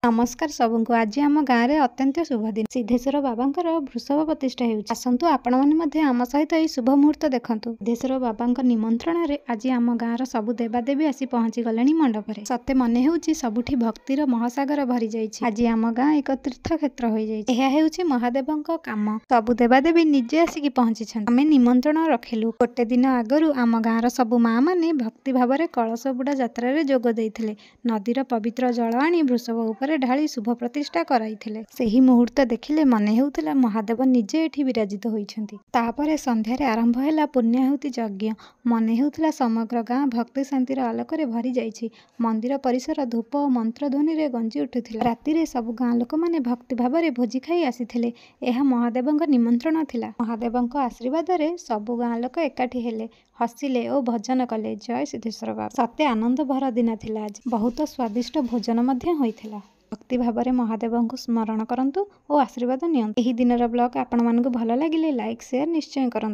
नमस्कार सबको। आज आम गाँव में अत्यंत शुभ दिन सिद्धेश्वर बाबांकर वृषभ प्रतिष्ठा होउछि। आसंतु आपण माने मध्ये आम सहित एही शुभ मुहूर्त देखंतु। सिद्धेश्वर बाबांक निमंत्रण रे आज आम गाँवर सबु देवादेवी आसी पहुंची गलेनी मंडपरे। सते मने हेउछि सबुठी भक्तिर महासागर भरी जाइछि। आज आम गाँ एक तीर्थ क्षेत्र होई जाइछि। एहा हेउछि महादेवंक काम। सबु देवादेवी निजे आसिकी पहुंची छन। आमे निमंत्रण रखिलु। गोटे दिन आगरु आम गाँवर सबु माँ माने भक्ति भावरे कळस बुड़ा यात्रा रे जोग देइथिले। नदीर पवित्र जल आनी वृषभ उपरे ढाली शुभ प्रतिष्ठा कराइथिले। सेही मुहूर्त देखिले मने हेउथिला महादेव निजे एठी विराजित होइछन्ति। तापरे संध्यारे आरंभ हैला पुण्याहुति यज्ञ। मने हेउथिला समग्र गाँ भक्ति शांतिर आलोकरे भरी जाइछि। मंदिर परिसर धूप और मंत्र ध्वनि रे गंजी उठुथिला। रातिरे सबु गाँ लोक माने भक्ति भावरे भोजी खाई आसिथिले। एहा महादेवंक निमंत्रण थिला। महादेवंक आशीर्वाद रे सबु गाँ लोक एकाठी हेले, हसिले और भजन कले। जय सिद्धेश्वर बाबा। सत्य आनंद भर दिन थिला। आज बहुत स्वादिष्ट भोजन मध्य होइथिला। भक्ति भावरे महादेव को स्मरण करंतु और आशीर्वाद नियंतु। एही दिनर ब्लॉग आपण मानकु भल लागिले लाइक शेयर निश्चय करंतु।